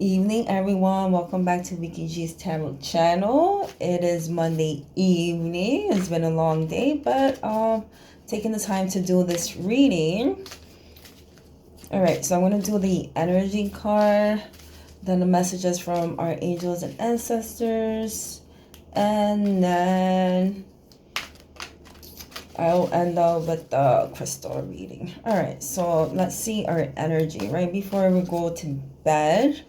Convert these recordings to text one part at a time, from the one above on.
Evening, everyone. Welcome back to Vicky G's Tarot channel. It is Monday evening. It's been a long day, but taking the time to do this reading. All right, so I'm going to do the energy card, then the messages from our angels and ancestors, and then I'll end up with the crystal reading. All right, so let's see our energy right before we go to bed.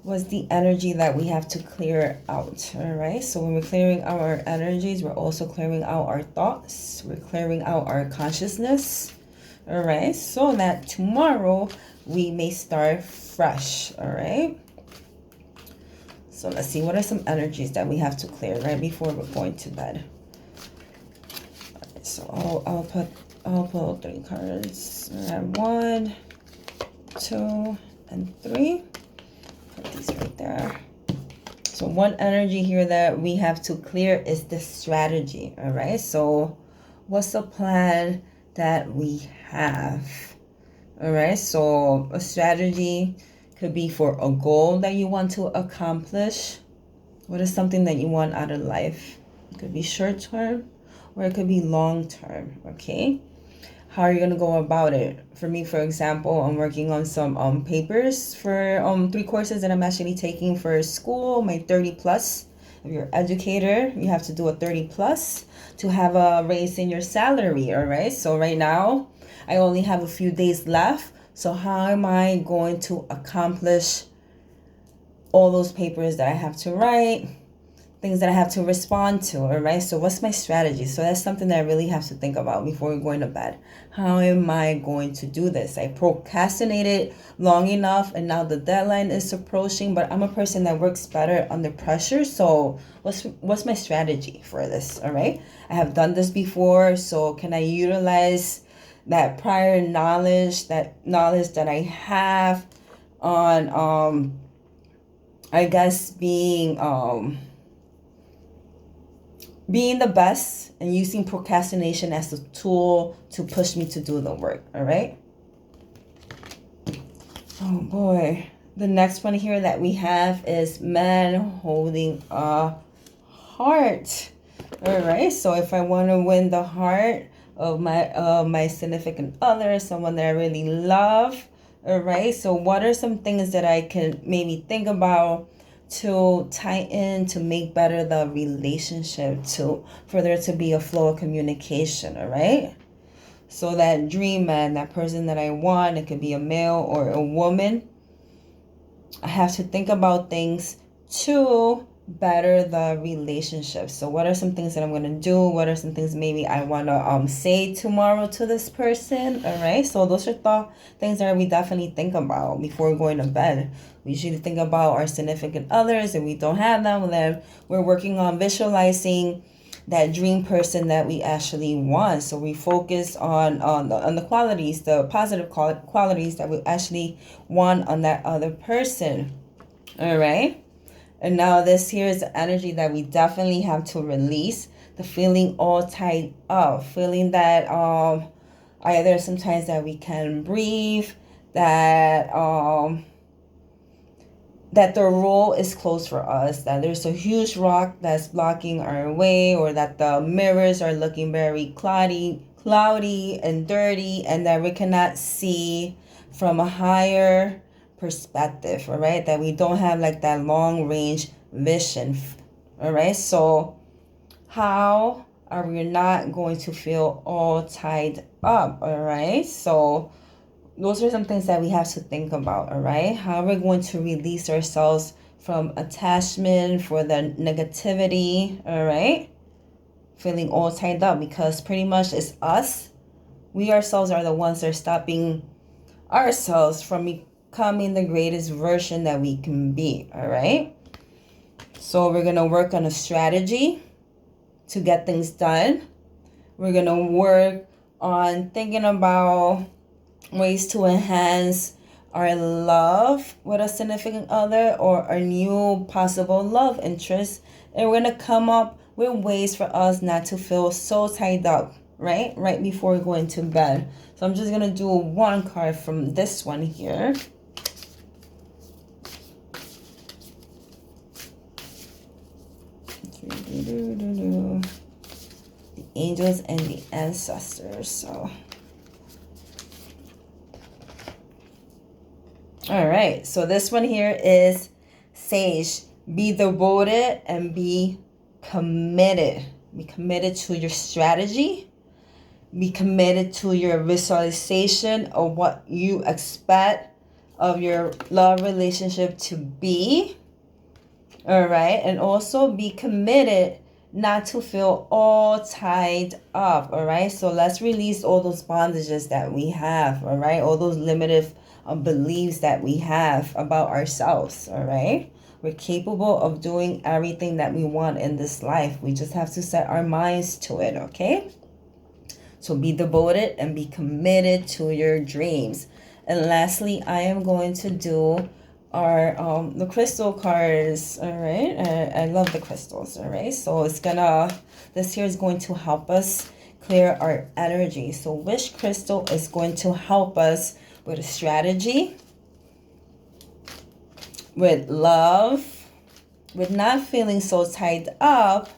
Was the energy that we have to clear out. All right, so when we're clearing our energies, we're also clearing out our thoughts, we're clearing out our consciousness. All right, so that tomorrow we may start fresh. All right, so let's see, what are some energies that we have to clear right before we're going to bed. All right, so I'll pull 3 cards. I have 1, 2, and 3. Put these right there. So one energy here that we have to clear is the strategy. All right, so what's the plan that we have? All right, so a strategy could be for a goal that you want to accomplish. What is something that you want out of life? It could be short term or it could be long term. Okay, how are you going to go about it? For me, for example, I'm working on some papers for 3 courses that I'm actually taking for school, my 30 plus. If you're an educator, you have to do a 30 plus to have a raise in your salary. All right, so right now I only have a few days left, so how am I going to accomplish all those papers that I have to write, things that I have to respond to? All right, so what's my strategy? So that's something that I really have to think about before going to bed. How am I going to do this? I procrastinated long enough and now the deadline is approaching, but I'm a person that works better under pressure. So what's my strategy for this? All right, I have done this before, so can I utilize that prior knowledge, that I have on I guess being the best and using procrastination as a tool to push me to do the work. All right. Oh boy. The next one here that we have is man holding a heart. All right. So if I want to win the heart of my significant other, someone that I really love. All right. So what are some things that I can maybe think about to tighten, to make better the relationship, for there to be a flow of communication? All right, so that dream man, that person that I want, it could be a male or a woman, I have to think about things to better the relationship. So what are some things that I'm going to do? What are some things maybe I want to say tomorrow to this person? All right, so those are things that we definitely think about before going to bed. We usually think about our significant others. If we don't have them, then we're working on visualizing that dream person that we actually want. So we focus on the qualities, the positive qualities that we actually want on that other person. All right. And now this here is the energy that we definitely have to release. The feeling all tied up, feeling that either sometimes that we can breathe, that that the road is closed for us, that there's a huge rock that's blocking our way, or that the mirrors are looking very cloudy and dirty, and that we cannot see from a higher perspective. All right, that we don't have like that long range vision. All right, so how are we not going to feel all tied up? All right, so those are some things that we have to think about. All right, how are we going to release ourselves from attachment, for the negativity? All right, feeling all tied up, because pretty much it's us, we ourselves are the ones that are stopping ourselves from becoming the greatest version that we can be. All right, so we're going to work on a strategy to get things done. We're going to work on thinking about ways to enhance our love with a significant other or our new possible love interest. And we're going to come up with ways for us not to feel so tied up, right before going to bed. So I'm just going to do one card from this one here. The angels and the ancestors. So, all right. So this one here is Sage. Be devoted and be committed. Be committed to your strategy. Be committed to your visualization of what you expect of your love relationship to be. All right. And also be committed not to feel all tied up. All right. So let's release all those bondages that we have. All right. All those limited beliefs that we have about ourselves. All right. We're capable of doing everything that we want in this life. We just have to set our minds to it. Okay. So be devoted and be committed to your dreams. And lastly, I am going to do our the crystal cards. All right, I love the crystals. All right, so this here is going to help us clear our energy. So which crystal is going to help us with a strategy, with love, with not feeling so tied up,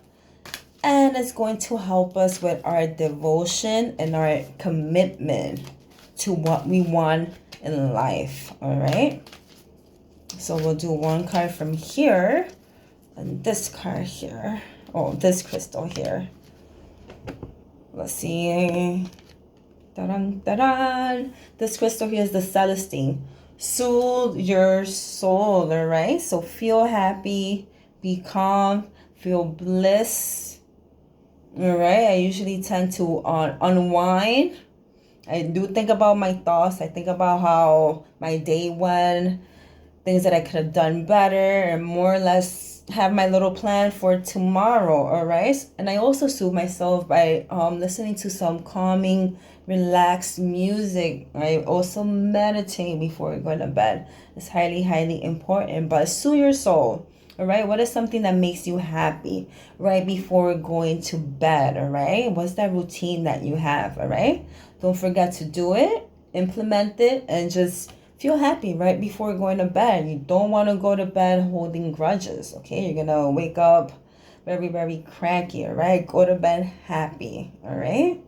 and it's going to help us with our devotion and our commitment to what we want in life. All right. So we'll do one card from here and this card here. Oh, this crystal here. Let's see. Da-dun, da-dun. This crystal here is the Celestine. Soothe your soul, all right? So feel happy, be calm, feel bliss. All right, I usually tend to unwind. I do think about my thoughts. I think about how my day went, things that I could have done better, and more or less have my little plan for tomorrow, all right? And I also soothe myself by listening to some calming, relaxed music. I also meditate before going to bed. It's highly, highly important. But soothe your soul, all right? What is something that makes you happy right before going to bed, all right? What's that routine that you have, all right? Don't forget to do it, implement it, and just feel happy right before going to bed. You don't want to go to bed holding grudges, okay? You're going to wake up very, very cranky, all right? Go to bed happy, all right?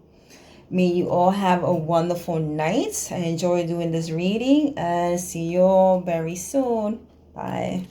May you all have a wonderful night. I enjoy doing this reading and see you all very soon. Bye.